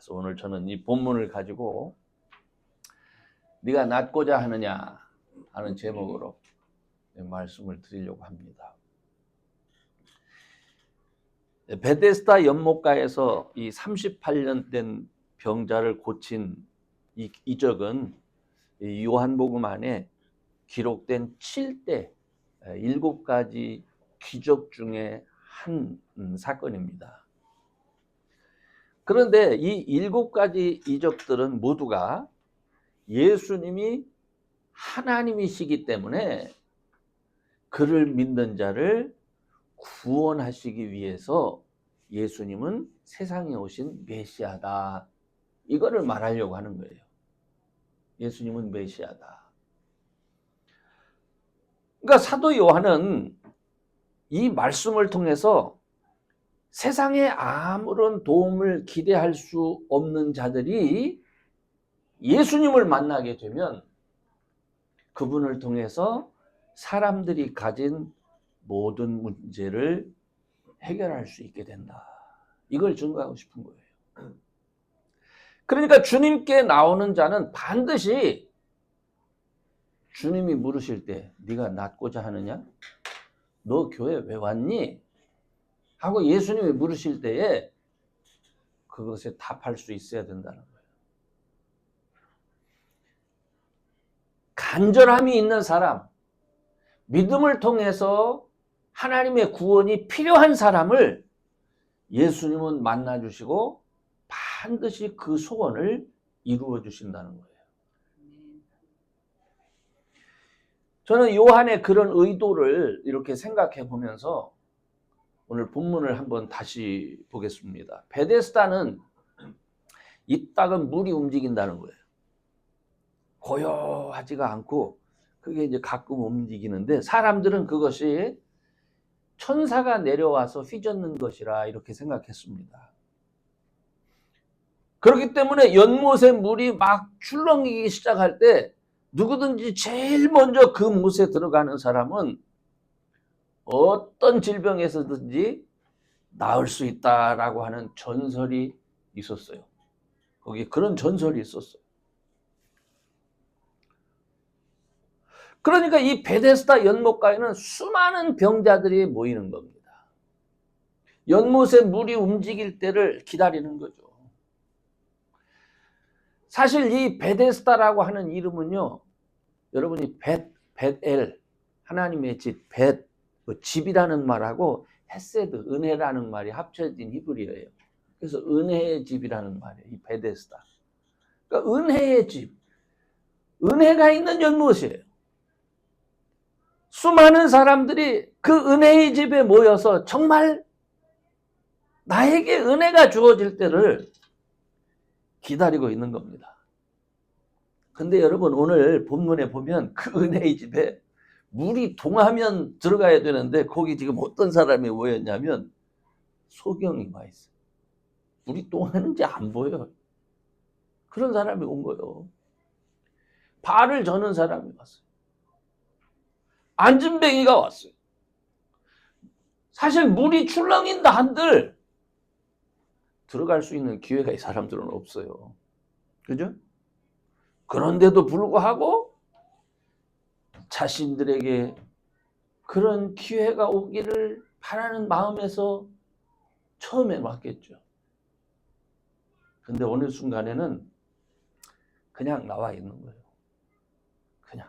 그래서 오늘 저는 이 본문을 가지고 네가 낫고자 하느냐 하는 제목으로 말씀을 드리려고 합니다. 베데스다 연못가에서 이 38년 된 병자를 고친 이 이적은 요한복음 안에 기록된 7대 7가지 기적 중에 한 사건입니다. 그런데 이 7가지 이적들은 모두가 예수님이 하나님이시기 때문에 그를 믿는 자를 구원하시기 위해서 예수님은 세상에 오신 메시아다. 이거를 말하려고 하는 거예요. 예수님은 메시아다. 그러니까 사도 요한은 이 말씀을 통해서 세상에 아무런 도움을 기대할 수 없는 자들이 예수님을 만나게 되면 그분을 통해서 사람들이 가진 모든 문제를 해결할 수 있게 된다. 이걸 증거하고 싶은 거예요. 그러니까 주님께 나오는 자는 반드시 주님이 물으실 때 네가 낫고자 하느냐? 너 교회 왜 왔니? 하고 예수님이 물으실 때에 그것에 답할 수 있어야 된다는 거예요. 간절함이 있는 사람, 믿음을 통해서 하나님의 구원이 필요한 사람을 예수님은 만나주시고 반드시 그 소원을 이루어 주신다는 거예요. 저는 요한의 그런 의도를 이렇게 생각해 보면서 오늘 본문을 한번 다시 보겠습니다. 베데스다는 이 땅은 물이 움직인다는 거예요. 고요하지가 않고 그게 이제 가끔 움직이는데 사람들은 그것이 천사가 내려와서 휘젓는 것이라 이렇게 생각했습니다. 그렇기 때문에 연못에 물이 막 출렁이기 시작할 때 누구든지 제일 먼저 그 못에 들어가는 사람은 어떤 질병에서든지 나을 수 있다라고 하는 전설이 있었어요. 거기 그런 전설이 있었어요. 그러니까 이 베데스다 연못가에는 수많은 병자들이 모이는 겁니다. 연못에 물이 움직일 때를 기다리는 거죠. 사실 이 베데스다라고 하는 이름은요, 여러분이 벳엘, 하나님의 집, 집이라는 말하고 헤세드, 은혜라는 말이 합쳐진 히브리어예요. 그래서 은혜의 집이라는 말이에요. 이 베데스다. 그러니까 은혜의 집, 은혜가 있는 연못이에요. 수많은 사람들이 그 은혜의 집에 모여서 정말 나에게 은혜가 주어질 때를 기다리고 있는 겁니다. 근데 여러분 오늘 본문에 보면 그 은혜의 집에 물이 동하면 들어가야 되는데 거기 지금 어떤 사람이 모였냐면 소경이 와 있어요. 물이 동하는지 안 보여요. 그런 사람이 온 거예요. 발을 저는 사람이 왔어요. 안진뱅이가 왔어요. 사실 물이 출렁인다 한들 들어갈 수 있는 기회가 이 사람들은 없어요. 그죠? 그런데도 불구하고 자신들에게 그런 기회가 오기를 바라는 마음에서 처음에 왔겠죠. 근데 어느 순간에는 그냥 나와 있는 거예요. 그냥.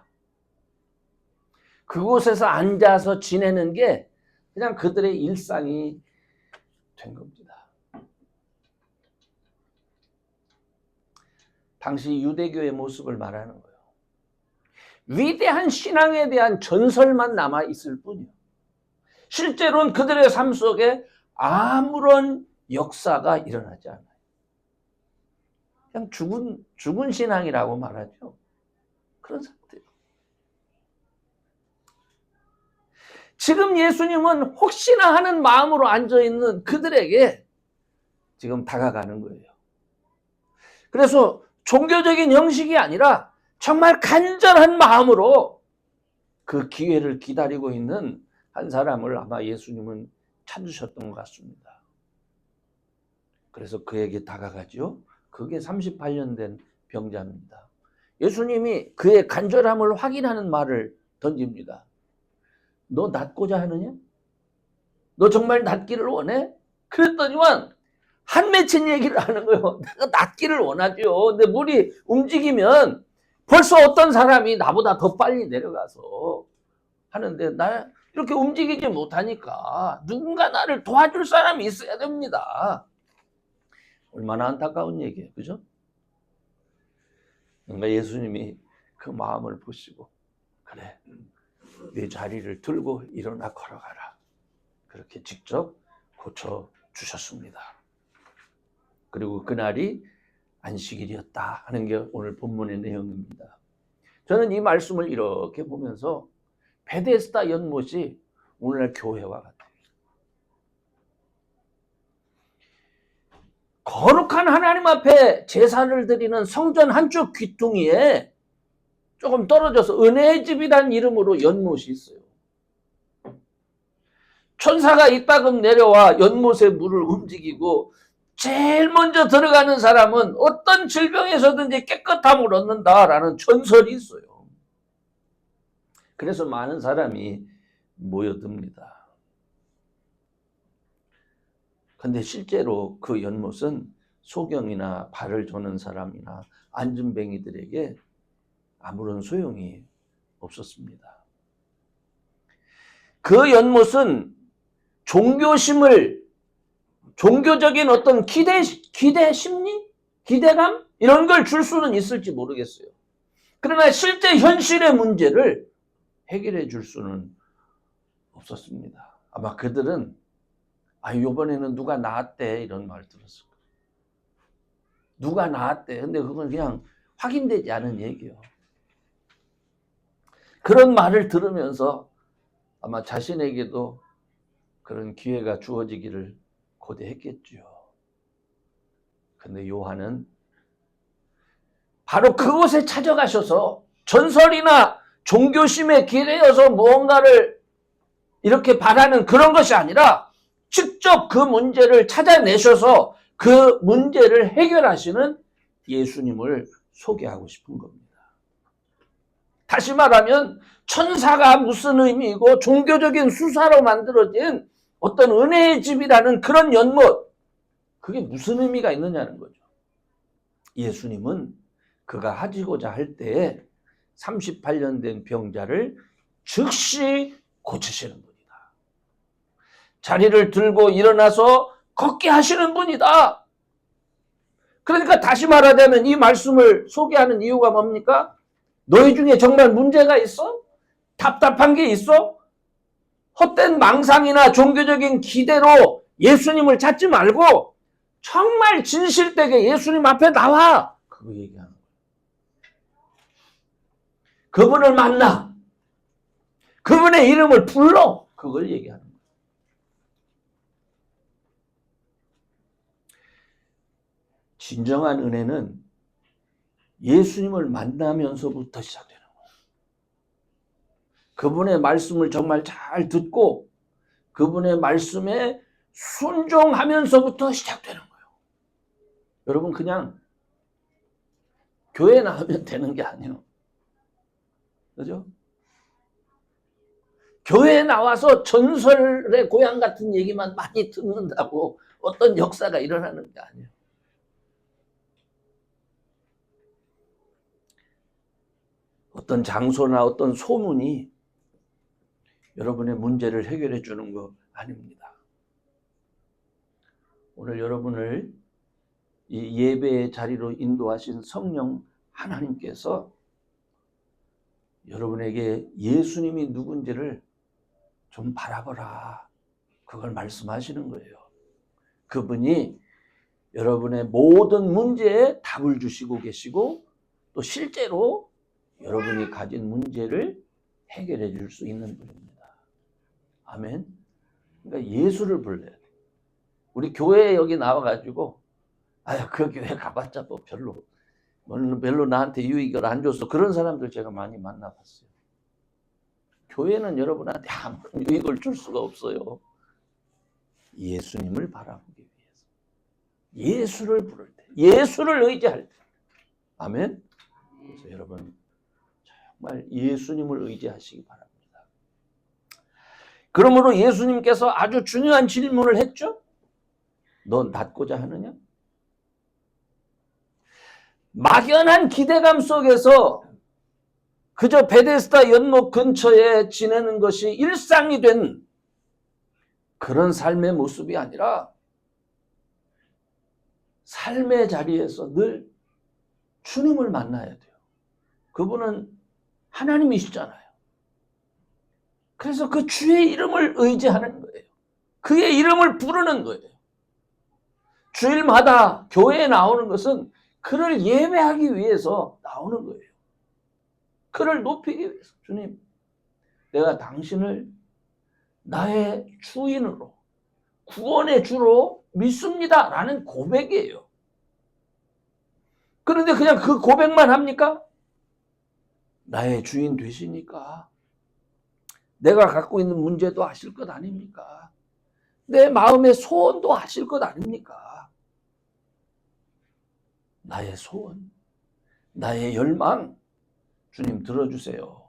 그곳에서 앉아서 지내는 게 그냥 그들의 일상이 된 겁니다. 당시 유대교의 모습을 말하는 거예요. 위대한 신앙에 대한 전설만 남아있을 뿐이에요. 실제로는 그들의 삶 속에 아무런 역사가 일어나지 않아요. 그냥 죽은 신앙이라고 말하죠. 그런 상태예요. 지금 예수님은 혹시나 하는 마음으로 앉아있는 그들에게 지금 다가가는 거예요. 그래서 종교적인 형식이 아니라 정말 간절한 마음으로 그 기회를 기다리고 있는 한 사람을 아마 예수님은 찾으셨던 것 같습니다. 그래서 그에게 다가가죠. 그게 38년 된 병자입니다. 예수님이 그의 간절함을 확인하는 말을 던집니다. 너 낫고자 하느냐? 너 정말 낫기를 원해? 그랬더니만 한 맺힌 얘기를 하는 거예요. 내가 낫기를 원하죠. 근데 물이 움직이면 벌써 어떤 사람이 나보다 더 빨리 내려가서 하는데 나 이렇게 움직이지 못하니까 누군가 나를 도와줄 사람이 있어야 됩니다. 얼마나 안타까운 얘기예요. 그죠? 그러니까 예수님이 그 마음을 보시고 그래, 네 자리를 들고 일어나 걸어가라. 그렇게 직접 고쳐주셨습니다. 그리고 그날이 안식일이었다 하는 게 오늘 본문의 내용입니다. 저는 이 말씀을 이렇게 보면서 베데스다 연못이 오늘날 교회와 같아요. 거룩한 하나님 앞에 제사를 드리는 성전 한쪽 귀퉁이에 조금 떨어져서 은혜의 집이라는 이름으로 연못이 있어요. 천사가 이따금 내려와 연못의 물을 움직이고 제일 먼저 들어가는 사람은 어떤 질병에서든지 깨끗함을 얻는다라는 전설이 있어요. 그래서 많은 사람이 모여듭니다. 근데 실제로 그 연못은 소경이나 발을 조는 사람이나 안진뱅이들에게 아무런 소용이 없었습니다. 그 연못은 종교적인 어떤 기대 심리? 기대감? 이런 걸 줄 수는 있을지 모르겠어요. 그러나 실제 현실의 문제를 해결해 줄 수는 없었습니다. 아마 그들은 이번에는 누가 나았대 이런 말 들었을 거예요. 누가 나았대. 근데 그건 그냥 확인되지 않은 얘기예요. 그런 말을 들으면서 아마 자신에게도 그런 기회가 주어지기를 고대했겠죠. 근데 요한은 바로 그곳에 찾아가셔서 전설이나 종교심에 기대어서 무언가를 이렇게 바라는 그런 것이 아니라 직접 그 문제를 찾아내셔서 그 문제를 해결하시는 예수님을 소개하고 싶은 겁니다. 다시 말하면 천사가 무슨 의미이고 종교적인 수사로 만들어진 어떤 은혜의 집이라는 그런 연못, 그게 무슨 의미가 있느냐는 거죠. 예수님은 그가 하시고자 할 때에 38년 된 병자를 즉시 고치시는 분이다. 자리를 들고 일어나서 걷게 하시는 분이다. 그러니까 다시 말하자면 이 말씀을 소개하는 이유가 뭡니까? 너희 중에 정말 문제가 있어? 답답한 게 있어? 헛된 망상이나 종교적인 기대로 예수님을 찾지 말고 정말 진실되게 예수님 앞에 나와. 그거 얘기하는 거예요. 그분을 만나. 그분의 이름을 불러. 그걸 얘기하는 거예요. 진정한 은혜는 예수님을 만나면서부터 시작되는 거예요. 그분의 말씀을 정말 잘 듣고 그분의 말씀에 순종하면서부터 시작되는 거예요. 여러분 그냥 교회 나오면 되는 게 아니에요. 그죠? 교회에 나와서 전설의 고향 같은 얘기만 많이 듣는다고 어떤 역사가 일어나는 게 아니에요. 어떤 장소나 어떤 소문이 여러분의 문제를 해결해 주는 거 아닙니다. 오늘 여러분을 이 예배의 자리로 인도하신 성령 하나님께서 여러분에게 예수님이 누군지를 좀 바라보라. 그걸 말씀하시는 거예요. 그분이 여러분의 모든 문제에 답을 주시고 계시고 또 실제로 여러분이 가진 문제를 해결해 줄 수 있는 분입니다. 아멘. 그러니까 예수를 불러야 돼. 우리 교회에 여기 나와가지고 그 교회 가봤자 뭐 별로 나한테 유익을 안 줬어. 그런 사람들 제가 많이 만나봤어요. 교회는 여러분한테 아무런 유익을 줄 수가 없어요. 예수님을 바라보기 위해서. 예수를 부를 때. 예수를 의지할 때. 아멘. 그래서 여러분 정말 예수님을 의지하시기 바랍니다. 그러므로 예수님께서 아주 중요한 질문을 했죠. 넌 낫고자 하느냐? 막연한 기대감 속에서 그저 베데스다 연못 근처에 지내는 것이 일상이 된 그런 삶의 모습이 아니라 삶의 자리에서 늘 주님을 만나야 돼요. 그분은 하나님이시잖아요. 그래서 그 주의 이름을 의지하는 거예요. 그의 이름을 부르는 거예요. 주일마다 교회에 나오는 것은 그를 예배하기 위해서 나오는 거예요. 그를 높이기 위해서. 주님, 내가 당신을 나의 주인으로, 구원의 주로 믿습니다. 라는 고백이에요. 그런데 그냥 그 고백만 합니까? 나의 주인 되시니까 내가 갖고 있는 문제도 아실 것 아닙니까? 내 마음의 소원도 아실 것 아닙니까? 나의 소원, 나의 열망, 주님 들어주세요.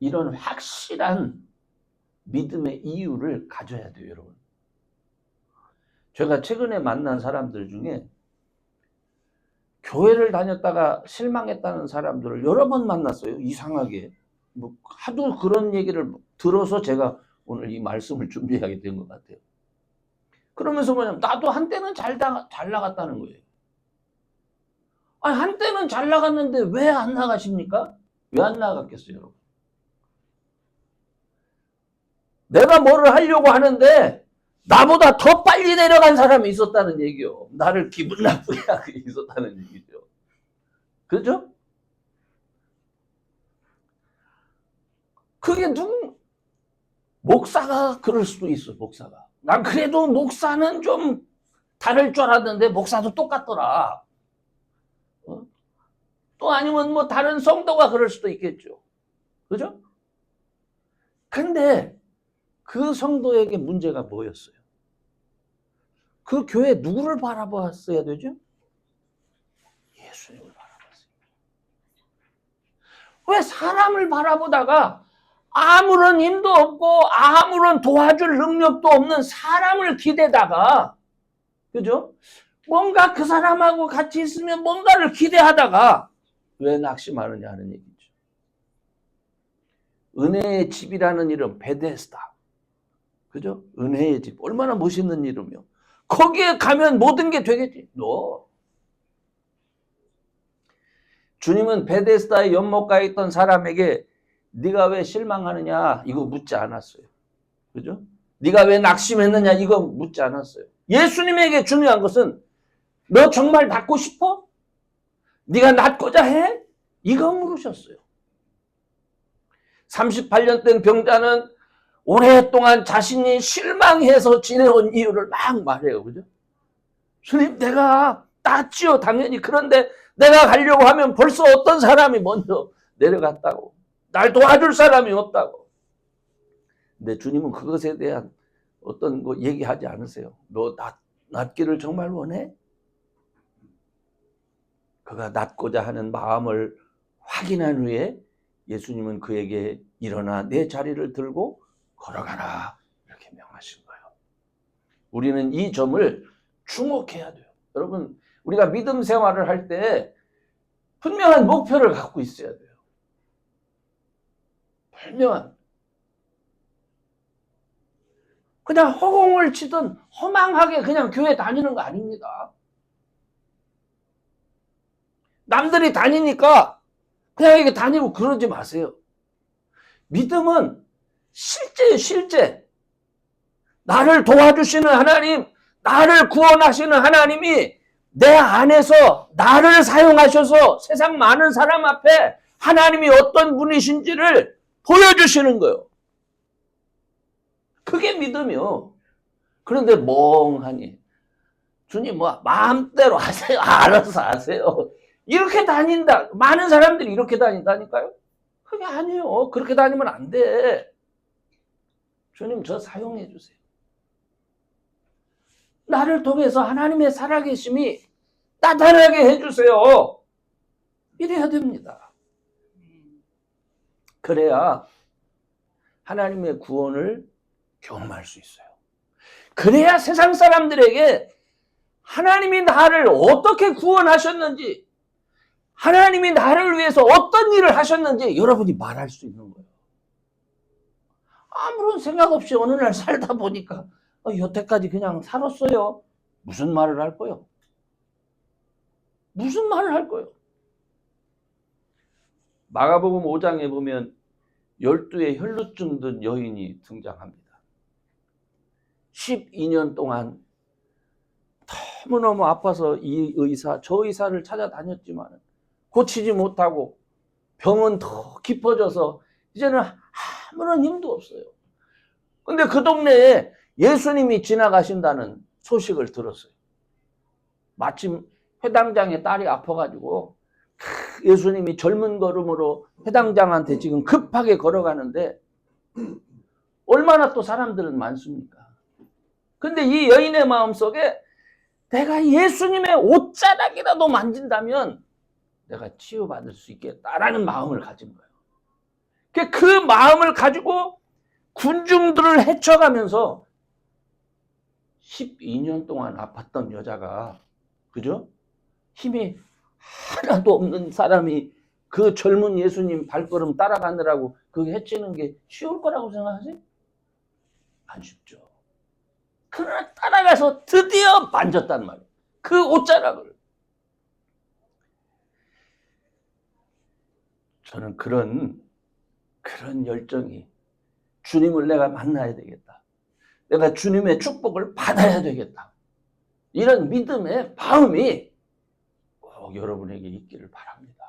이런 확실한 믿음의 이유를 가져야 돼요, 여러분. 제가 최근에 만난 사람들 중에 교회를 다녔다가 실망했다는 사람들을 여러 번 만났어요. 이상하게. 뭐 하도 그런 얘기를 들어서 제가 오늘 이 말씀을 준비하게 된 것 같아요. 그러면서 뭐냐면 나도 한때는 잘 나갔다는 거예요. 아니, 한때는 잘 나갔는데 왜 안 나가십니까? 왜 안 나갔겠어요, 여러분? 내가 뭐를 하려고 하는데 나보다 더 빨리 내려간 사람이 있었다는 얘기요. 나를 기분 나쁘게 하고 있었다는 얘기죠. 그죠? 그게 목사가 그럴 수도 있어, 목사가. 난 그래도 목사는 좀 다를 줄 알았는데 목사도 똑같더라. 또 아니면 뭐 다른 성도가 그럴 수도 있겠죠. 그죠? 근데 그 성도에게 문제가 뭐였어요? 그 교회 누구를 바라봤어야 되죠? 예수님을 바라봤어요. 왜 사람을 바라보다가 아무런 힘도 없고 아무런 도와줄 능력도 없는 사람을 기대다가, 그죠? 뭔가 그 사람하고 같이 있으면 뭔가를 기대하다가 왜 낙심하느냐 하는 얘기죠. 은혜의 집이라는 이름, 베데스다. 그죠? 은혜의 집. 얼마나 멋있는 이름이요. 거기에 가면 모든 게 되겠지. 주님은 베데스다의 연못가에 있던 사람에게 네가 왜 실망하느냐 이거 묻지 않았어요. 그죠? 네가 왜 낙심했느냐 이거 묻지 않았어요. 예수님에게 중요한 것은 너 정말 낫고 싶어? 네가 낫고자 해? 이거 물으셨어요. 38년 된 병자는 오랫동안 자신이 실망해서 지내온 이유를 막 말해요. 그죠? 주님, 내가 낫지요, 당연히. 그런데 내가 가려고 하면 벌써 어떤 사람이 먼저 내려갔다고. 날 도와줄 사람이 없다고. 근데 주님은 그것에 대한 어떤 거 얘기하지 않으세요. 너 낫기를 정말 원해? 그가 낫고자 하는 마음을 확인한 후에 예수님은 그에게 일어나 내 자리를 들고 걸어가라 이렇게 명하신 거예요. 우리는 이 점을 주목해야 돼요. 여러분, 우리가 믿음 생활을 할 때 분명한 목표를 갖고 있어야 돼요. 분명한. 그냥 허공을 치든 허망하게 그냥 교회 다니는 거 아닙니다. 남들이 다니니까 그냥 이렇게 다니고 그러지 마세요. 믿음은 실제예요, 실제. 나를 도와주시는 하나님, 나를 구원하시는 하나님이 내 안에서 나를 사용하셔서 세상 많은 사람 앞에 하나님이 어떤 분이신지를 보여주시는 거예요. 그게 믿음이요. 그런데 멍하니 주님 뭐 마음대로 하세요. 알아서 하세요. 이렇게 다닌다. 많은 사람들이 이렇게 다닌다니까요. 그게 아니에요. 그렇게 다니면 안 돼. 주님 저 사용해 주세요. 나를 통해서 하나님의 살아계심이 나타나게 해주세요. 이래야 됩니다. 그래야 하나님의 구원을 경험할 수 있어요. 그래야 세상 사람들에게 하나님이 나를 어떻게 구원하셨는지, 하나님이 나를 위해서 어떤 일을 하셨는지 여러분이 말할 수 있는 거예요. 아무런 생각 없이 어느 날 살다 보니까 여태까지 그냥 살았어요. 무슨 말을 할 거예요? 무슨 말을 할 거예요? 마가복음 5장에 보면 12의 혈루증 든 여인이 등장합니다. 12년 동안 너무너무 아파서 이 의사 저 의사를 찾아다녔지만 고치지 못하고 병은 더 깊어져서 이제는 아무런 힘도 없어요. 근데 그 동네에 예수님이 지나가신다는 소식을 들었어요. 마침 회당장의 딸이 아파가지고 예수님이 젊은 걸음으로 회당장한테 지금 급하게 걸어가는데 얼마나 또 사람들은 많습니까? 근데 이 여인의 마음속에 내가 예수님의 옷자락이라도 만진다면 내가 치유받을 수 있겠다라는 마음을 가진 거예요. 그 마음을 가지고 군중들을 헤쳐가면서 12년 동안 아팠던 여자가, 그죠? 힘이 하나도 없는 사람이 그 젊은 예수님 발걸음 따라가느라고 그게 헤치는 게 쉬울 거라고 생각하세요? 안 쉽죠. 그러나 따라가서 드디어 만졌단 말이에요. 그 옷자락을. 저는 그런 열정이, 주님을 내가 만나야 되겠다. 내가 주님의 축복을 받아야 되겠다. 이런 믿음의 마음이 꼭 여러분에게 있기를 바랍니다.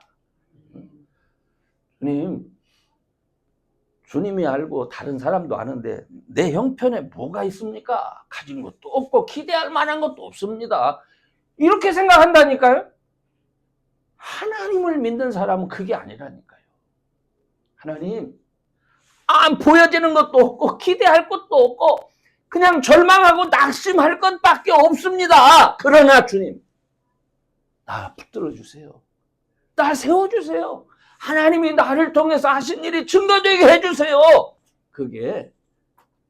주님이 알고 다른 사람도 아는데 내 형편에 뭐가 있습니까? 가진 것도 없고 기대할 만한 것도 없습니다. 이렇게 생각한다니까요. 하나님을 믿는 사람은 그게 아니라니까요. 하나님, 보여지는 것도 없고 기대할 것도 없고 그냥 절망하고 낙심할 것밖에 없습니다. 그러나 주님, 나 붙들어 주세요. 나 세워주세요. 하나님이 나를 통해서 하신 일이 증거되게 해주세요. 그게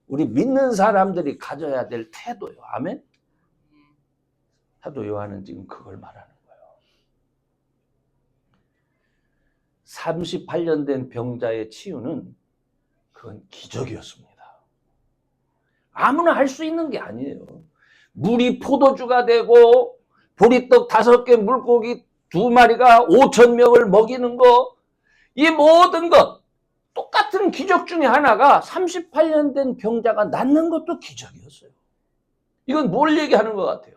우리 믿는 사람들이 가져야 될 태도예요. 아멘? 사도 요한은 지금 그걸 말하는 거예요. 38년 된 병자의 치유는 그건 기적이었습니다. 아무나 할 수 있는 게 아니에요. 물이 포도주가 되고 보리떡 5개, 물고기 2마리가 5,000명을 먹이는 거, 이 모든 것 똑같은 기적 중에 하나가 38년 된 병자가 낫는 것도 기적이었어요. 이건 뭘 얘기하는 것 같아요?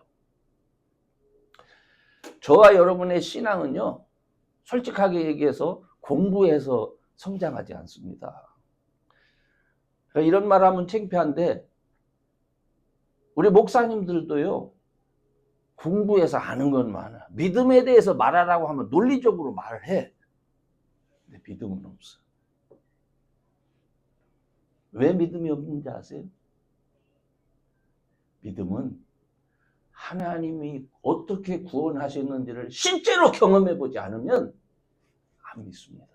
저와 여러분의 신앙은요, 솔직하게 얘기해서 공부해서 성장하지 않습니다. 이런 말하면 창피한데 우리 목사님들도요, 공부해서 아는 건 많아. 믿음에 대해서 말하라고 하면 논리적으로 말을 해. 근데 믿음은 없어. 왜 믿음이 없는지 아세요? 믿음은 하나님이 어떻게 구원하셨는지를 실제로 경험해보지 않으면 안 믿습니다.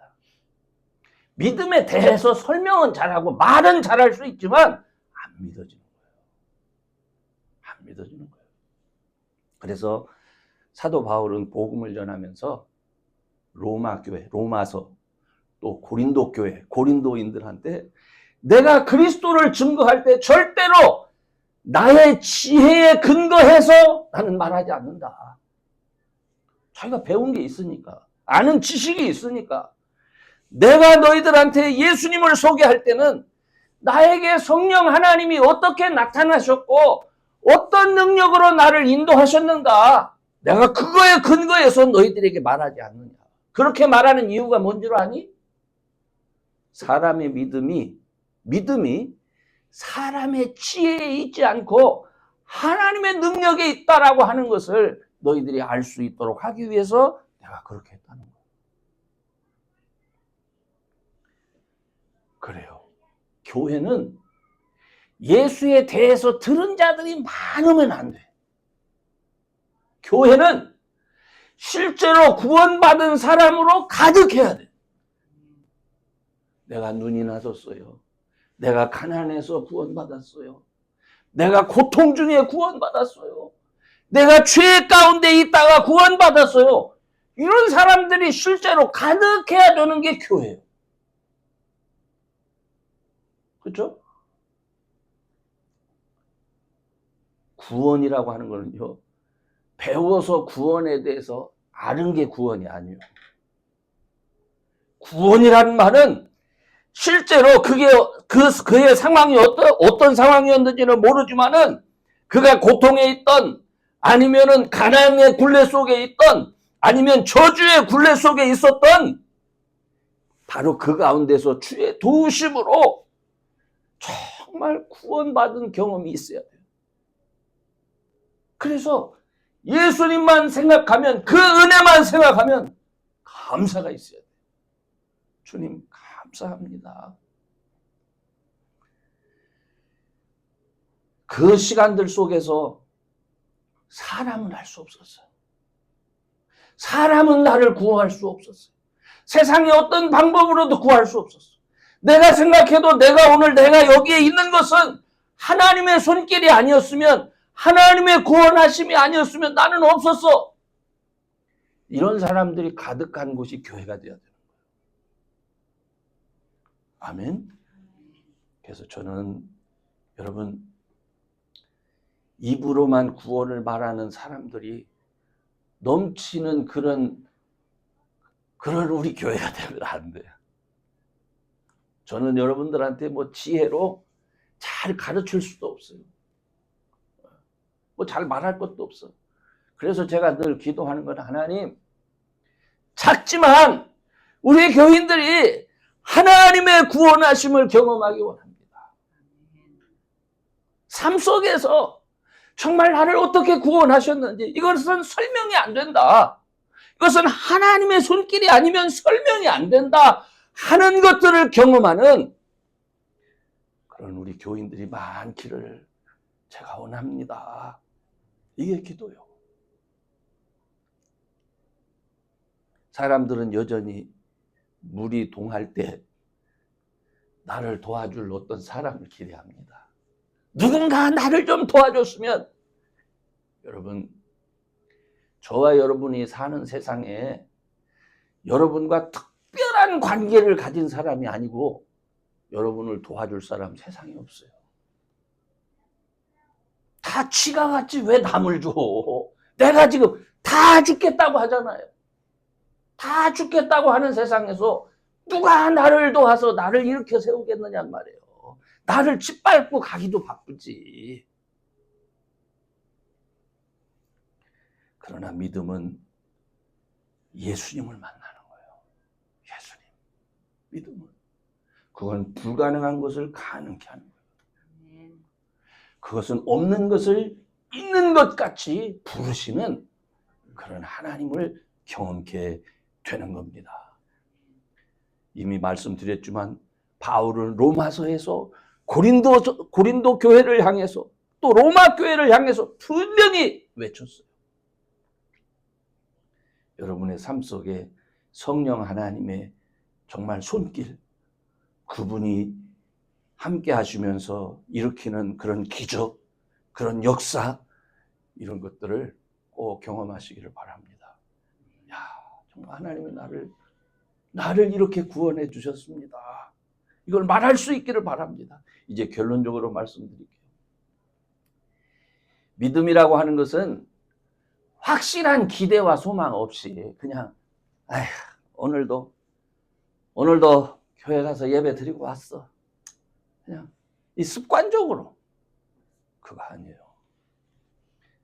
믿음에 대해서 설명은 잘하고 말은 잘할 수 있지만 안 믿어지는 거예요. 안 믿어지는 거예요. 그래서 사도 바울은 복음을 전하면서 로마 교회, 로마서, 또 고린도 교회, 고린도인들한테 내가 그리스도를 증거할 때 절대로 나의 지혜에 근거해서 나는 말하지 않는다. 자기가 배운 게 있으니까, 아는 지식이 있으니까. 내가 너희들한테 예수님을 소개할 때는 나에게 성령 하나님이 어떻게 나타나셨고 어떤 능력으로 나를 인도하셨는가, 내가 그거에 근거해서 너희들에게 말하지 않느냐. 그렇게 말하는 이유가 뭔 줄 아니? 사람의 믿음이 사람의 지혜에 있지 않고 하나님의 능력에 있다라고 하는 것을 너희들이 알 수 있도록 하기 위해서 내가 그렇게 했다는 거예요. 그래요. 교회는 예수에 대해서 들은 자들이 많으면 안 돼. 교회는 실제로 구원받은 사람으로 가득해야 돼. 내가 눈이 나섰어요. 내가 가난해서 구원받았어요. 내가 고통 중에 구원받았어요. 내가 죄 가운데 있다가 구원받았어요. 이런 사람들이 실제로 가득해야 되는 게 교회예요. 그렇죠? 구원이라고 하는 거는요, 배워서 구원에 대해서 아는 게 구원이 아니에요. 구원이라는 말은 실제로 그의 상황이 어떤 상황이었는지는 모르지만은 그가 고통에 있던, 아니면은 가난의 굴레 속에 있던, 아니면 저주의 굴레 속에 있었던, 바로 그 가운데서 주의 도우심으로 정말 구원받은 경험이 있어야 돼요. 그래서 예수님만 생각하면, 그 은혜만 생각하면 감사가 있어야 돼요. 주님 감사합니다. 그 시간들 속에서 사람은 할 수 없었어요. 사람은 나를 구할 수 없었어요. 세상의 어떤 방법으로도 구할 수 없었어요. 내가 생각해도 내가 여기에 있는 것은 하나님의 손길이 아니었으면, 하나님의 구원하심이 아니었으면 나는 없었어. 이런 사람들이 가득한 곳이 교회가 되어야 되는 거예요. 아멘. 그래서 저는 여러분, 입으로만 구원을 말하는 사람들이 넘치는 그런 우리 교회가 되면 안 돼요. 저는 여러분들한테 뭐 지혜로 잘 가르칠 수도 없어요. 뭐 잘 말할 것도 없어. 그래서 제가 늘 기도하는 건, 하나님, 작지만 우리 교인들이 하나님의 구원하심을 경험하기 원합니다. 삶 속에서 정말 나를 어떻게 구원하셨는지, 이것은 설명이 안 된다. 이것은 하나님의 손길이 아니면 설명이 안 된다 하는 것들을 경험하는 그런 우리 교인들이 많기를 제가 원합니다. 이게 기도요. 사람들은 여전히 물이 동할 때 나를 도와줄 어떤 사람을 기대합니다. 누군가 나를 좀 도와줬으면. 여러분, 저와 여러분이 사는 세상에 여러분과 특별한 관계를 가진 사람이 아니고 여러분을 도와줄 사람 세상에 없어요. 다 지가 갔지 왜 남을 줘. 내가 지금 다 죽겠다고 하잖아요. 다 죽겠다고 하는 세상에서 누가 나를 도와서 나를 일으켜 세우겠느냐는 말이에요. 나를 짓밟고 가기도 바쁘지. 그러나 믿음은 예수님을 만나는 거예요. 예수님. 믿음은. 그건 불가능한 것을 가능케 하는 거예요. 그것은 없는 것을 있는 것 같이 부르시는 그런 하나님을 경험케 되는 겁니다. 이미 말씀드렸지만 바울은 로마서에서 고린도 교회를 향해서, 또 로마 교회를 향해서 분명히 외쳤어요. 여러분의 삶 속에 성령 하나님의 정말 손길, 그분이 함께 하시면서 일으키는 그런 기적, 그런 역사, 이런 것들을 꼭 경험하시기를 바랍니다. 야, 정말 하나님이 나를 이렇게 구원해 주셨습니다. 이걸 말할 수 있기를 바랍니다. 이제 결론적으로 말씀드릴게요. 믿음이라고 하는 것은 확실한 기대와 소망 없이 그냥 오늘도 교회 가서 예배 드리고 왔어. 그냥 이 습관적으로, 그거 아니에요.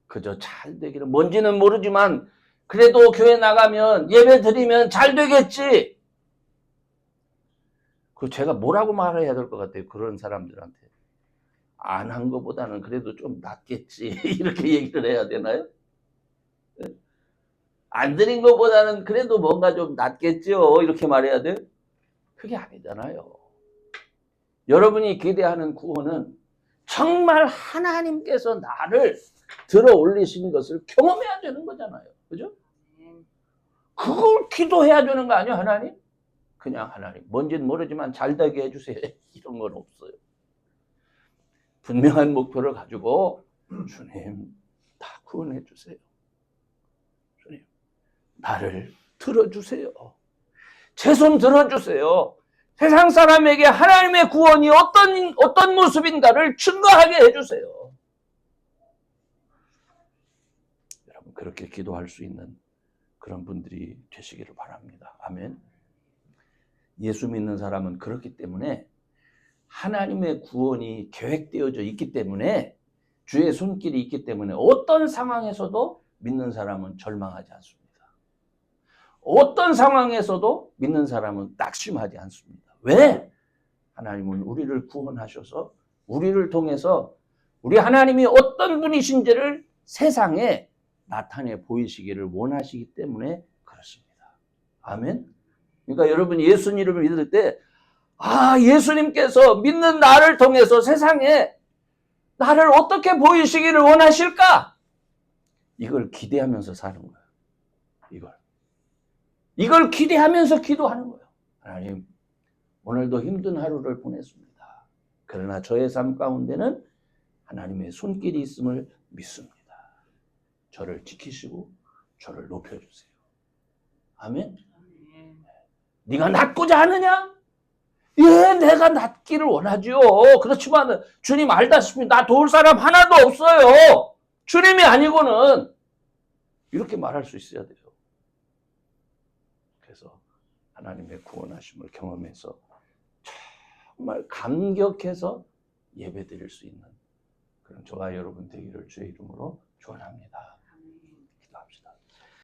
그저 잘 되기를, 뭔지는 모르지만 그래도 교회 나가면 예배 드리면 잘 되겠지. 그 제가 뭐라고 말해야 될 것 같아요, 그런 사람들한테. 안 한 것보다는 그래도 좀 낫겠지 이렇게 얘기를 해야 되나요? 안 드린 것보다는 그래도 뭔가 좀 낫겠죠 이렇게 말해야 돼요? 그게 아니잖아요. 여러분이 기대하는 구원은 정말 하나님께서 나를 들어 올리신 것을 경험해야 되는 거잖아요. 그죠? 그걸 기도해야 되는 거 아니에요, 하나님? 그냥 하나님, 뭔지는 모르지만 잘 되게 해주세요. 이런 건 없어요. 분명한 목표를 가지고 주님, 다 구원해 주세요. 주님, 나를 들어주세요. 제 손 들어주세요. 세상 사람에게 하나님의 구원이 어떤 모습인가를 증거하게 해주세요. 여러분, 그렇게 기도할 수 있는 그런 분들이 되시기를 바랍니다. 아멘. 예수 믿는 사람은 그렇기 때문에 하나님의 구원이 계획되어져 있기 때문에 주의 손길이 있기 때문에 어떤 상황에서도 믿는 사람은 절망하지 않습니다. 어떤 상황에서도 믿는 사람은 낙심하지 않습니다. 왜? 하나님은 우리를 구원하셔서 우리를 통해서 우리 하나님이 어떤 분이신지를 세상에 나타내 보이시기를 원하시기 때문에 그렇습니다. 아멘. 그러니까 여러분 예수님을 믿을 때 예수님께서 믿는 나를 통해서 세상에 나를 어떻게 보이시기를 원하실까? 이걸 기대하면서 사는 거예요. 이걸 기대하면서 기도하는 거예요. 하나님, 오늘도 힘든 하루를 보냈습니다. 그러나 저의 삶 가운데는 하나님의 손길이 있음을 믿습니다. 저를 지키시고 저를 높여주세요. 아멘. 네가 낫고자 하느냐? 예, 내가 낫기를 원하죠. 그렇지만 주님 알다시피 나 도울 사람 하나도 없어요. 주님이 아니고는 이렇게 말할 수 있어야 돼요. 그래서 하나님의 구원하심을 경험해서 정말 감격해서 예배드릴 수 있는 그런 저와 여러분 되기를 주의 이름으로 축원합니다.